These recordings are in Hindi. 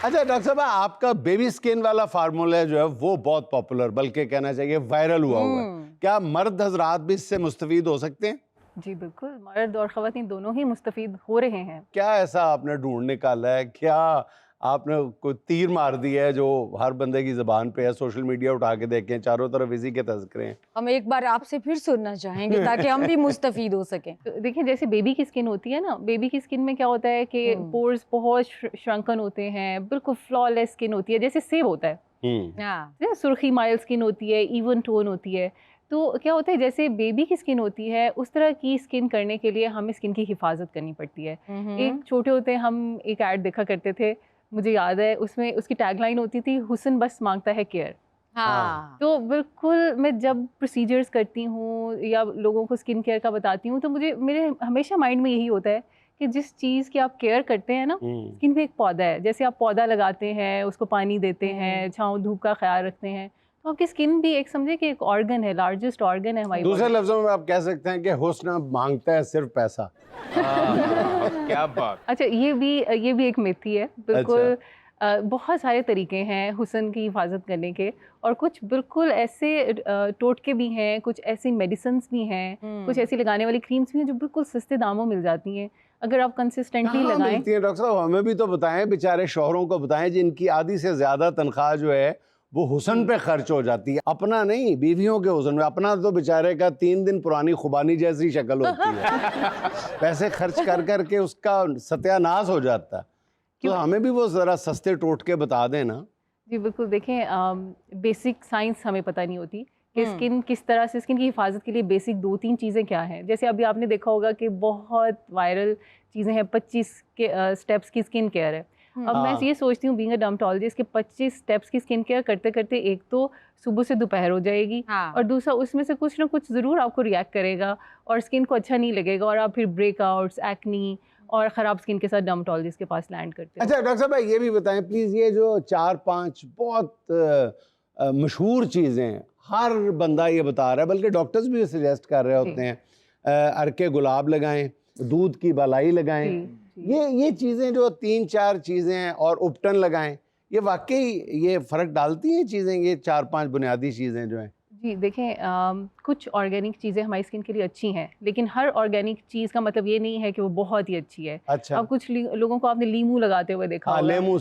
अच्छा डॉक्टर साहब, आपका बेबी स्किन वाला फार्मूला जो है वो बहुत पॉपुलर, बल्कि कहना चाहिए वायरल हुआ हुआ है। क्या मर्द हजरात भी इससे मुस्तफीद हो सकते हैं? जी बिल्कुल, मर्द और ख़वातीन दोनों ही मुस्तफ़ीद हो रहे हैं। क्या ऐसा आपने ढूंढ निकाला है? क्या आपने कोई तीर मार दिया है जो हर बंदे की ज़बान पे है? सोशल मीडिया उठा के देखें, चारों तरफ इसी के तज़किरे हैं। हम एक बार आपसे फिर सुनना चाहेंगे ताकि हम भी मुस्तफीद हो सकें। तो देखिए, जैसे बेबी की स्किन होती है ना, बेबी की स्किन में क्या होता है कि पोर्स बहुत श्रंकन होते हैं, बिल्कुल फ्लॉलेस स्किन होती है, जैसे सेब होता है। हाँ। सुर्खी माइल स्किन होती है, इवन टोन होती है। तो क्या होता है, जैसे बेबी की स्किन होती है, उस तरह की स्किन करने के लिए हमें स्किन की हिफाजत करनी पड़ती है। एक छोटे होते हम एक ऐड देखा करते थे, मुझे याद है, उसमें उसकी टैगलाइन होती थी, हुस्न बस मांगता है केयर। हाँ। तो बिल्कुल मैं जब प्रोसीजर्स करती हूँ या लोगों को स्किन केयर का बताती हूँ, तो मेरे हमेशा माइंड में यही होता है कि जिस चीज़ की आप केयर करते हैं ना, स्किन पे एक पौधा है, जैसे आप पौधा लगाते हैं, उसको पानी देते हैं, छाँव धूप का ख्याल रखते हैं, तो आपकी स्किन भी एक समझे कि एक ऑर्गन है, लार्जेस्ट ऑर्गन है हमारी। दूसरे लफ्जों में आप कह सकते हैं कि हुस्न मांगता है सिर्फ पैसा। क्या बात। अच्छा, ये भी एक मिथ ही है बिल्कुल। बहुत सारे तरीके हैं हुस्न की हिफाजत करने के, और कुछ बिल्कुल ऐसे टोटके भी हैं, कुछ ऐसी मेडिसिन्स भी हैं, कुछ ऐसी लगाने वाली क्रीम्स भी हैं जो बिल्कुल सस्ते दामों मिल जाती हैं, अगर आप कंसिस्टेंटली लगाएं। मिलती हैं डॉक्टर साहब, हमें भी तो बताएं, बेचारे शौहरों को बताएं जिनकी आधी से ज्यादा तनख्वाह जो है वो हुस्न पे खर्च हो जाती है। अपना नहीं, बीवियों के हुस्न में। अपना तो बेचारे का 3 दिन पुरानी खुबानी जैसी शक्ल होती है। पैसे खर्च कर कर के उसका सत्यानाश हो जाता है। तो हमें भी वो जरा सस्ते टोटके बता दें ना। जी बिल्कुल, देखें, बेसिक साइंस हमें पता नहीं होती कि स्किन किस तरह से, स्किन की हिफाजत के लिए बेसिक 2-3 चीज़ें क्या हैं। जैसे अभी आपने देखा होगा कि बहुत वायरल चीज़ें हैं, 25 के स्टेप्स की स्किन केयर है। अब मैं ये सोचती हूँ बीइंग अ डर्मेटोलॉजिस्ट कि 25 स्टेप्स की स्किन केयर करते करते एक तो सुबह से दोपहर हो जाएगी, और दूसरा उसमें से कुछ ना कुछ ज़रूर आपको रिएक्ट करेगा और स्किन को अच्छा नहीं लगेगा, और आप फिर ब्रेकआउट्स, एक्नी और ख़राब स्किन के साथ डर्मेटोलॉजिस्ट के पास लैंड करते हैं। अच्छा डॉक्टर साहब, ये भी बताएं प्लीज़, ये जो 4-5 बहुत मशहूर चीज़ें हैं, हर बंदा ये बता रहा है, बल्कि डॉक्टर्स भी सजेस्ट कर रहे होते हैं, अरके गुलाब लगाएं, दूध की बलाई लगाएं, ये चीज़ें जो 3-4 चीज़ें हैं, और उपटन लगाएं, ये वाकई ये फ़र्क डालती हैं चीज़ें, ये 4-5 बुनियादी चीज़ें जो हैं? जी देखें, कुछ ऑर्गेनिक चीज़ें हमारी स्किन के लिए अच्छी हैं, लेकिन हर ऑर्गेनिक चीज़ का मतलब ये नहीं है कि वो बहुत ही अच्छी है। अच्छा। अब कुछ लोगों को आपने लीमू लगाते हुए देखा होगा। लेमू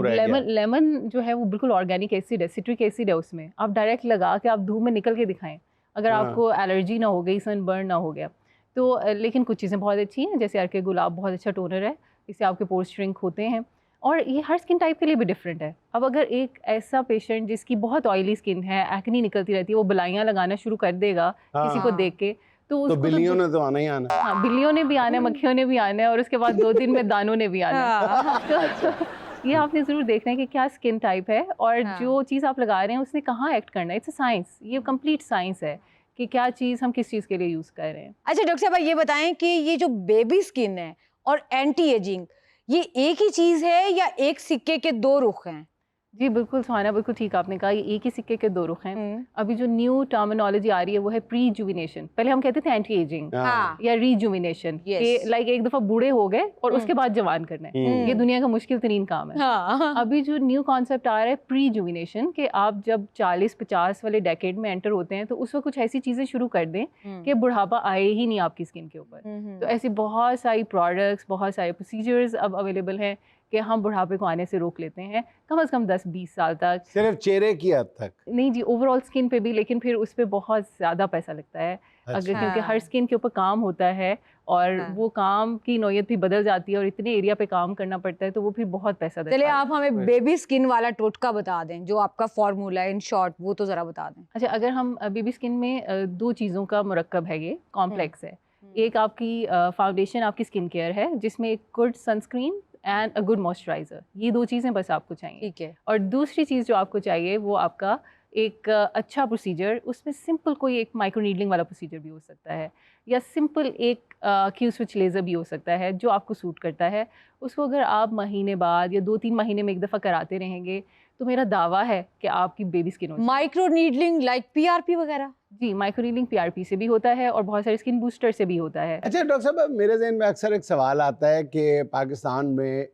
रह गया। लेमन जो है वो बिल्कुल ऑर्गेनिक एसिड है, सिट्रिक एसिड है उसमें। आप डायरेक्ट लगा के आप धूप में निकल के दिखाएं, अगर आपको एलर्जी ना हो गई, सनबर्न ना हो गया तो। लेकिन कुछ चीज़ें बहुत अच्छी हैं, जैसे अर्के गुलाब बहुत अच्छा टोनर है, इससे आपके पोर्स श्रिंक होते हैं, और ये हर स्किन टाइप के लिए भी डिफरेंट है। अब अगर एक ऐसा पेशेंट जिसकी बहुत ऑयली स्किन है, एक्नी निकलती रहती है, वो बलाइयाँ लगाना शुरू कर देगा किसी को देख के, तो बिल्लियों ने तो आना ही आना। हाँ, बिल्लियों ने भी आना है, मक्खियों ने भी आना है, और उसके बाद 2 दिन में दानों ने भी आना है। तो ये आपने ज़रूर देखना है कि क्या स्किन टाइप है, और जो चीज़ आप लगा रहे हैं उसने कहाँ एक्ट करना है। इट्स अ साइंस, ये कंप्लीट साइंस है कि क्या चीज़ हम किस चीज़ के लिए यूज़ कर रहे हैं। अच्छा डॉक्टर साहब, ये बताएं कि ये जो बेबी स्किन है और एंटी एजिंग, ये एक ही चीज है या एक सिक्के के 2 रुख हैं? जी बिल्कुल सुहाना, बिल्कुल ठीक आपने कहा, ये एक ही सिक्के के 2 रुख हैं। अभी जो न्यू टर्मिनोलॉजी आ रही है वो है प्रीजुविनेशन। पहले हम कहते थे एंटी एजिंग या रीजुविनेशन, कि लाइक एक दफा बूढ़े हो गए और उसके बाद जवान करना है। ये दुनिया का मुश्किल तरीन काम है। अभी जो न्यू कॉन्सेप्ट आ रहा है प्रीजुविनेशन, कि आप जब 40-50 वाले डेकेड में एंटर होते हैं तो उस वक्त कुछ ऐसी चीजें शुरू कर दें कि बुढ़ापा आए ही नहीं आपकी स्किन के ऊपर। तो ऐसी बहुत सारी प्रोडक्ट्स, बहुत सारे प्रोसीजर्स अब अवेलेबल हैं कि हम बुढ़ापे को आने से रोक लेते हैं, कम से कम 10-20 साल तक। सिर्फ चेहरे की हद तक नहीं जी, ओवरऑल स्किन पे भी, लेकिन फिर उस पे बहुत ज़्यादा पैसा लगता है। अगर क्योंकि हर स्किन के ऊपर काम होता है, और वो काम की नौयत भी बदल जाती है, और इतने एरिया पे काम करना पड़ता है, तो वो फिर बहुत पैसा देता है। चलिए आप हमें बेबी स्किन वाला टोटका बता दें, जो आपका फॉर्मूला है इन शॉर्ट, वो तो जरा बता दें। अच्छा, अगर हम बेबी स्किन में 2 चीज़ों का मुरक्कब है, ये कॉम्प्लेक्स है। एक आपकी फाउंडेशन, आपकी स्किन केयर है, जिसमें एक good sunscreen and a good moisturiser, ये 2 चीज़ें बस आपको चाहिए। ठीक है। और दूसरी चीज़ जो आपको चाहिए वो आपका एक अच्छा प्रोसीजर, उसमें सिंपल कोई एक माइक्रो नीडलिंग वाला प्रोसीजर भी हो सकता है, या सिंपल एक क्यू स्विच लेज़र भी हो सकता है, जो आपको सूट करता है। उसको अगर आप महीने बाद या 2-3 महीने में एक दफ़ा कराते रहेंगे, तो मेरा दावा है कि आपकी बेबी स्किन हो। माइक्रो नीडलिंग लाइक पीआरपी वगैरह? जी, माइक्रो नीडलिंग पीआरपी से भी होता है, और बहुत सारे स्किन बूस्टर से भी होता है। अच्छा डॉक्टर साहब, मेरे ज़हन में अक्सर एक सवाल आता है कि पाकिस्तान में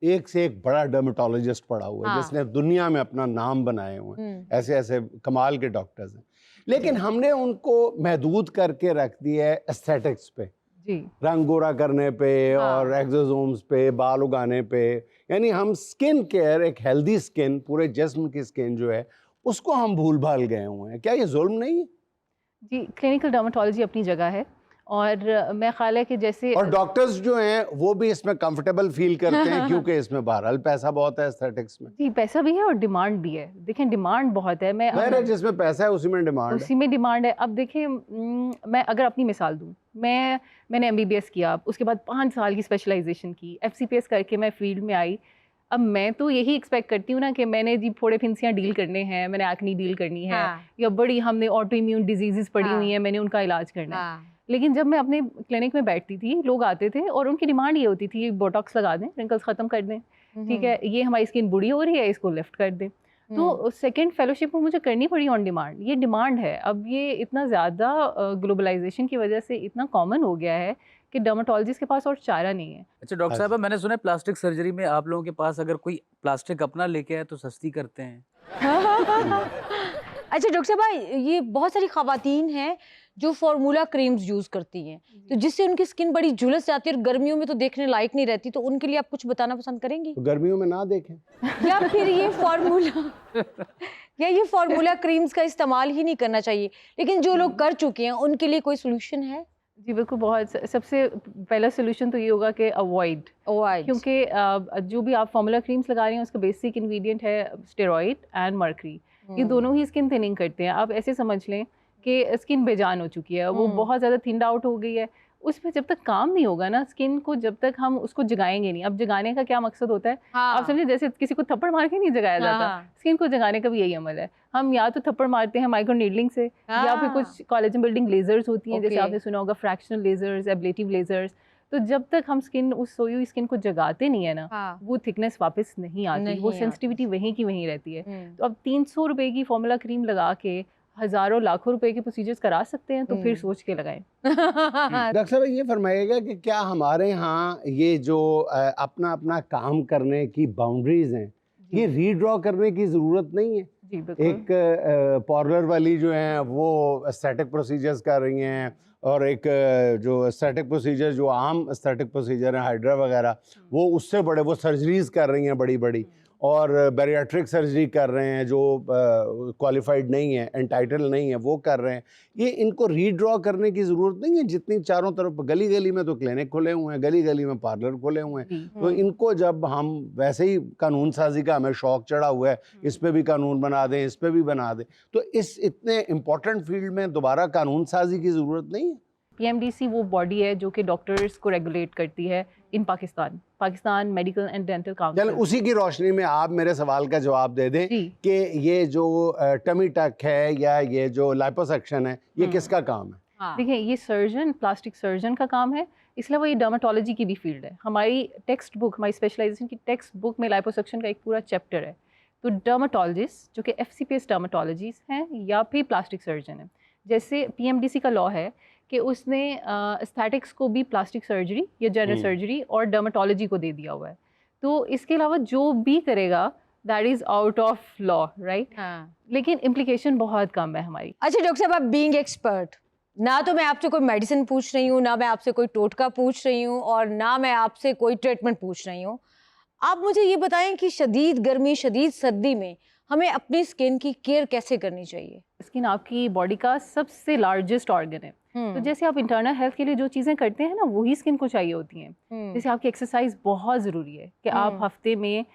एक से एक बड़ा डर्मेटोलॉजिस्ट पड़ा हुआ है हाँ। जिसने दुनिया में अपना नाम बनाए हुए हैं, ऐसे ऐसे कमाल के डॉक्टर्स हैं, लेकिन हमने उनको महदूद करके रख दिया है एस्थेटिक्स पे, जी रंग गोरा करने पे और हाँ। एक्सोसोम्स पे, बाल उगाने पे। यानी हम स्किन केयर, एक हेल्दी स्किन, पूरे जिस्म की स्किन जो है उसको हम भूल भाल गए हुए हैं। क्या ये जुल्म नहीं है? जी, क्लिनिकल डर्मेटोलॉजी अपनी जगह है और मैं ख्याल है कि जैसे और डॉक्टर्स जो हैं वो भी इसमें कंफर्टेबल फील करते हैं क्योंकि इसमें बहरहाल पैसा बहुत है एस्थेटिक्स में। जी पैसा भी है और डिमांड भी है। देखें डिमांड बहुत है। मेरे जिसमें पैसा है उसी में डिमांड है। उसी में डिमांड है। अब देखिए मैं अगर अपनी मिसाल दूं, मैंने एमबीबीएस किया, उसके बाद 5 साल की स्पेशलाइजेशन की, एफसीपीएस करके मैं फील्ड में आई। अब मैं तो यही एक्सपेक्ट करती हूँ ना कि मैंने जी फोड़े फिंसियाँ डील करने हैं, मैंने एक्नी डील करनी है, या बड़ी हमने ऑटो इम्यून डिजीजेस पड़ी हुई हैं, मैंने उनका इलाज करना है। लेकिन जब मैं अपने क्लिनिक में बैठती थी, लोग आते थे और उनकी डिमांड ये होती थी बोटॉक्स लगा दें, रिंकल्स ख़त्म कर दें, ठीक है, ये हमारी स्किन बुरी हो रही है, इसको लिफ्ट कर दें। तो सेकंड फेलोशिप में मुझे करनी पड़ी ऑन डिमांड। ये डिमांड है। अब ये इतना ज़्यादा ग्लोबलाइजेशन की वजह से इतना कॉमन हो गया है कि डर्मेटोलॉजिस्ट के पास और चारा नहीं है। अच्छा डॉक्टर साहब, मैंने सुना है प्लास्टिक सर्जरी में आप लोगों के पास अगर कोई प्लास्टिक अपना लेके आए तो सस्ती करते हैं। अच्छा डॉक्टर साहब, ये बहुत सारी खवातीन हैं जो फार्मूला क्रीम्स यूज करती हैं, तो जिससे उनकी स्किन बड़ी झुलस जाती है और गर्मियों में तो देखने लायक नहीं रहती, तो उनके लिए आप कुछ बताना पसंद करेंगी? तो गर्मियों में ना देखें। या फिर ये फार्मूला क्रीम्स का इस्तेमाल ही नहीं करना चाहिए, लेकिन जो लोग कर चुके हैं उनके लिए कोई सोल्यूशन है? जी बिल्कुल, बहुत सबसे पहला सोल्यूशन तो ये होगा कि अवॉइड, क्योंकि जो भी आप फार्मूला क्रीम्स लगा रहे हैं उसका बेसिक इंग्रेडिएंट है स्टेरॉइड एंड मर्करी। ये दोनों ही स्किन थिनिंग करते हैं। आप ऐसे समझ लें कि स्किन बेजान हो चुकी है, वो बहुत ज़्यादा थिंड आउट हो गई है। उसमें जब तक काम नहीं होगा ना स्किन को, जब तक हम उसको जगाएंगे नहीं। अब जगाने का क्या मकसद होता है? आप समझे, जैसे किसी को थप्पड़ मार के नहीं जगाया जाता, स्किन को जगाने का भी यही अमल है। हम या तो थप्पड़ मारते हैं माइक्रो नीडलिंग से, या फिर कुछ कोलेजन बिल्डिंग लेजर्स होती हैं, जैसे आपने सुना होगा फ्रैक्शनल लेजर्स, एब्लेटिव लेजर्स। तो जब तक हम स्किन, उस सोई हुई स्किन को जगाते नहीं है ना, वो थिकनेस वापस नहीं आती, वो सेंसिटिविटी वहीं की वहीं रहती है। तो अब 300 रुपए की फार्मूला क्रीम लगा के हजारों लाखों रुपए के प्रोसीजर्स करा सकते हैं, तो फिर सोच के लगाएं। डॉक्टर साहब ये फरमाइएगा कि क्या हमारे यहाँ ये जो अपना अपना काम करने की बाउंड्रीज हैं, ये रीड्रॉ करने की ज़रूरत नहीं है? जी बिल्कुल। एक पार्लर वाली जो हैं वो एस्थेटिक प्रोसीजर्स कर रही हैं, और एक जो एस्थेटिक प्रोसीजर, जो आम एस्थेटिक प्रोसीजर हैं हाइड्रा वगैरह, वो उससे बड़े, वो सर्जरीज कर रही हैं बड़ी बड़ी, और बैरियाट्रिक सर्जरी कर रहे हैं जो क्वालिफाइड नहीं है, एंटाइटल नहीं है, वो कर रहे हैं। ये इनको रीड्रॉ करने की ज़रूरत नहीं है। जितनी चारों तरफ गली गली में तो क्लिनिक खुले हुए हैं, गली गली में पार्लर खुले हुए हैं, तो इनको जब हम वैसे ही कानून साजी का हमें शौक चढ़ा हुआ है, इस पे भी कानून बना दें, इस पे भी बना दें, तो इस इतने इम्पोर्टेंट फील्ड में दोबारा कानून साजी की ज़रूरत नहीं है। पीएमडीसी वो बॉडी है जो कि डॉक्टर्स को रेगुलेट करती है इन Pakistan medical and dental council. उसी की रोशनी में आप मेरे सवाल का जवाब दे दें कि ये जो टमी टक है या ये जो लाइपोसक्शन है, ये किसका काम है? देखिए, ये सर्जन, प्लास्टिक सर्जन का काम है, इसलिए वो ये डर्मेटोलॉजी की भी फील्ड है। हमारी टेक्स्ट बुक, हमारी स्पेशलाइजेशन की टेक्स्ट बुक में लाइपोसक्शन का एक पूरा चैप्टर है। तो डर्मेटोलॉजिस्ट जो कि एफसीपीएस डर्मेटोलॉजिस्ट हैं या फिर प्लास्टिक सर्जन है, जैसे पीएमडीसी का लॉ है कि उसने एस्थेटिक्स को भी प्लास्टिक सर्जरी या जनरल सर्जरी और डर्मेटोलॉजी को दे दिया हुआ है। तो इसके अलावा जो भी करेगा that is out of law, right? लेकिन इम्प्लीकेशन बहुत कम है हमारी। अच्छा डॉक्टर साहब, आप बीइंग एक्सपर्ट, ना तो मैं आपसे कोई मेडिसिन पूछ रही हूँ, ना मैं आपसे कोई टोटका पूछ रही हूँ, और ना मैं आपसे कोई ट्रीटमेंट पूछ रही हूँ। आप मुझे ये बताएं कि शदीद गर्मी, शदीद सर्दी में हमें अपनी स्किन की केयर कैसे करनी चाहिए? स्किन आपकी बॉडी का सबसे लार्जेस्ट ऑर्गन है, तो जैसे आप इंटरनल हेल्थ के लिए जो चीज़ें करते हैं ना, वही स्किन को चाहिए होती हैं। जैसे आपकी एक्सरसाइज बहुत ज़रूरी है कि आप हफ्ते में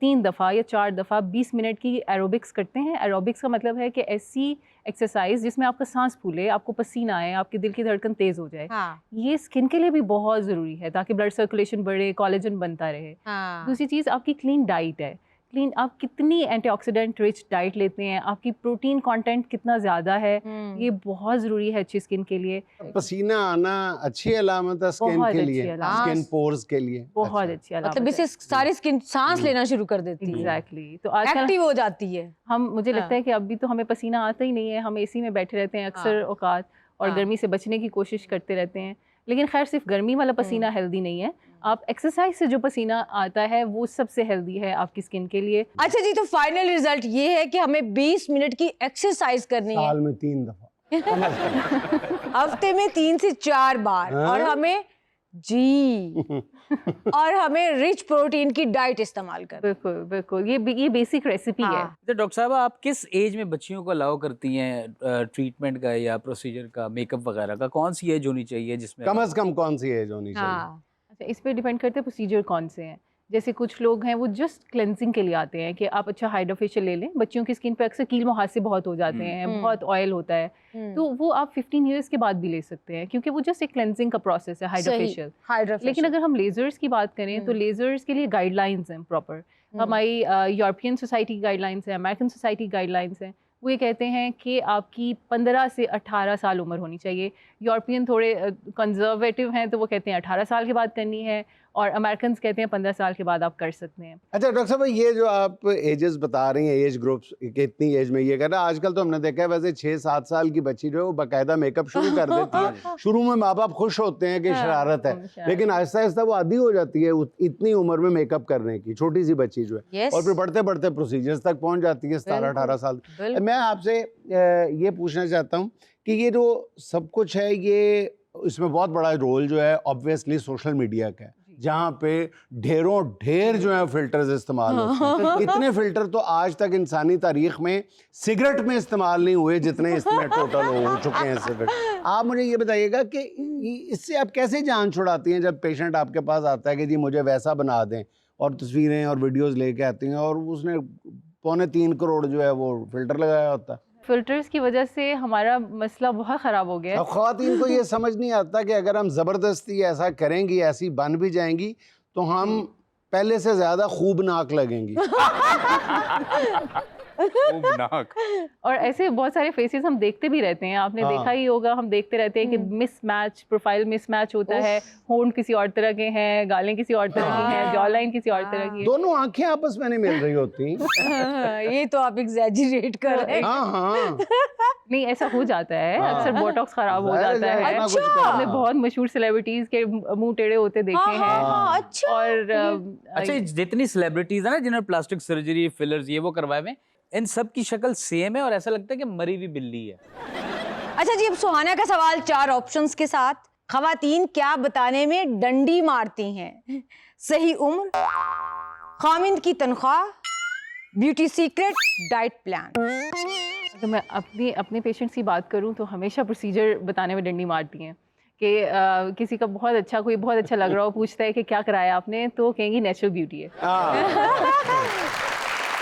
3 दफ़ा या 4 दफ़ा 20 मिनट की एरोबिक्स करते हैं। एरोबिक्स का मतलब है कि ऐसी एक्सरसाइज जिसमें आपका सांस फूले, आपको पसीना आए, आपके दिल की धड़कन तेज़ हो जाए। ये स्किन के लिए भी बहुत ज़रूरी है ताकि ब्लड सर्कुलेशन बढ़े, कोलेजन बनता रहे। दूसरी चीज़ आपकी क्लीन डाइट है। क्लीन, आप कितनी एंटीऑक्सीडेंट रिच डाइट लेते हैं, आपकी प्रोटीन कंटेंट कितना ज़्यादा है, ये बहुत ज़रूरी है अच्छी स्किन के लिए। पसीना आना अच्छी अलामत है स्किन के लिए, स्किन पोर्स के लिए बहुत अच्छी अलामत मतलब इससे सारी स्किन सांस लेना शुरू कर देती है। एग्जैक्टली। तो आजकल एक्टिव हो जाती है। मुझे लगता है कि अभी तो हमें पसीना आता ही नहीं है, हम एसी में बैठे रहते हैं अक्सर औकात, और गर्मी से बचने की कोशिश करते रहते हैं। लेकिन खैर सिर्फ गर्मी वाला पसीना हेल्दी नहीं है, आप एक्सरसाइज से जो पसीना आता है वो सबसे हेल्दी है आपकी स्किन के लिए। अच्छा जी, तो फाइनल रिजल्ट ये है कि हमें 20 मिनट की एक्सरसाइज करनी है साल में 3 दफा। हफ्ते में 3 से 4 बार, हाँ? और हमें और हमें रिच प्रोटीन की डाइट इस्तेमाल करनी है। बिल्कुल बिल्कुल, ये बेसिक रेसिपी है। हाँ। तो डॉक्टर साहब, आप किस एज में बच्चियों को अलाउ करती हैं ट्रीटमेंट का या प्रोसीजर का, मेकअप वगैरह का? कौन सी एज होनी चाहिए जिसमें कम से कम कौन सी एज होनी चाहिए? हाँ, अच्छा, इस पे डिपेंड करते हैं प्रोसीजर कौन से हैं। जैसे कुछ लोग हैं वो जस्ट क्लेंजिंग के लिए आते हैं कि आप अच्छा हाइड्रा फेशियल ले लें। बच्चियों की स्किन पे अक्सर कील मुहासे बहुत हो जाते हैं, बहुत ऑयल होता है, तो वो आप 15 इयर्स के बाद भी ले सकते हैं क्योंकि वो जस्ट एक क्लेंजिंग का प्रोसेस है हाइड्रा सही, फेशियल। हाइड्रा लेकिन फेशियल। अगर हम लेजर्स की बात करें तो लेजर्स के लिए गाइडलाइंस हैं प्रॉपर। हमारी यूरोपियन सोसाइटी की गाइडलाइंस हैं, अमेरिकन सोसाइटी की गाइडलाइंस हैं। वो ये कहते हैं कि आपकी 15 से 18 साल उम्र होनी चाहिए। यूरोपियन थोड़े कंजर्वेटिव हैं तो वो कहते हैं 18 साल के बाद करनी है, और अमेरिकन कहते हैं 15 साल के बाद आप कर सकते हैं। अच्छा डॉक्टर साहब, ये जो आप एजेस बता रही हैं, एज ग्रुप्स कितनी एज में ये कर रहा है, आजकल तो हमने देखा है वैसे 6-7 साल की बच्ची जो है वो बाकायदा मेकअप शुरू कर देती है। शुरू में माँ बाप खुश होते हैं कि शरारत है, लेकिन आहिस्ता आहिस्ता वो आदी हो जाती है इतनी उम्र में मेकअप करने की, छोटी सी बच्ची जो है। Yes. और फिर बढ़ते बढ़ते प्रोसीजर्स तक पहुंच जाती है 17-18 साल। मैं आपसे ये पूछना चाहता हूँ कि ये जो सब कुछ है, ये इसमें बहुत बड़ा रोल जो है ऑब्वियसली सोशल मीडिया का है, जहाँ पे ढेर जो है फिल्टर्स इस्तेमाल होते हैं। इतने फिल्टर तो आज तक इंसानी तारीख में सिगरेट में इस्तेमाल नहीं हुए जितने इसमें टोटल हो चुके हैं सिगरेट। आप मुझे ये बताइएगा कि इससे आप कैसे जान छुड़ाती हैं जब पेशेंट आपके पास आता है कि जी मुझे वैसा बना दें, और तस्वीरें और वीडियोस लेके आती हैं और उसने 2.25 करोड़ जो है वो फिल्टर लगाया होता है। फिल्टर्स की वजह से हमारा मसला बहुत ख़राब हो गया है। अब ख़वातीन को ये समझ नहीं आता कि अगर हम ज़बरदस्ती ऐसा करेंगी, ऐसी बन भी जाएंगी, तो हम पहले से ज़्यादा खूबनाक लगेंगी। खूबनाक। और ऐसे बहुत सारे फेसेस हम देखते भी रहते हैं, आपने हाँ। देखा ही होगा, हम देखते रहते हैं कि मिसमैच, प्रोफाइल मिसमैच होता है, होंठ किसी और तरह के हैं, गालें किसी और तरह की हैं, जॉ लाइन किसी और तरह की है। दोनों आंखें आपस में नहीं मिल रही होती। ये तो आप एग्जैजरेट कर रहे हैं। हाँ हाँ, नहीं, ऐसा हो जाता है, हाँ। अक्सर बोटॉक्स खराब हो जाहिर जाता है, है। इतना कुछ अच्छा। करना। हमने बहुत मशहूर सेलिब्रिटीज के मुंह टेढ़े होते देखे हैं। हाँ, अच्छा। और अच्छा, जितनी सेलिब्रिटीज है ना जिन्होंने प्लास्टिक सर्जरी, फिलर्स ये वो करवाए हुए हैं, इन सब की शक्ल सेम है और ऐसा लगता है कि मरी हुई बिल्ली है। अच्छा जी, अब सुहाना का सवाल 4 ऑप्शंस के साथ। खवातीन क्या बताने में डंडी मारती हैं? सही उम्र, खामिंद की तनख्वाह, ब्यूटी सीक्रेट, डाइट प्लान। तो मैं अपने पेशेंट्स की बात करूं तो हमेशा प्रोसीजर बताने में डंडी मारती हैं कि किसी का कोई बहुत अच्छा लग रहा हो, पूछता है कि क्या कराया आपने, तो कहेंगी नेचुरल ब्यूटी है।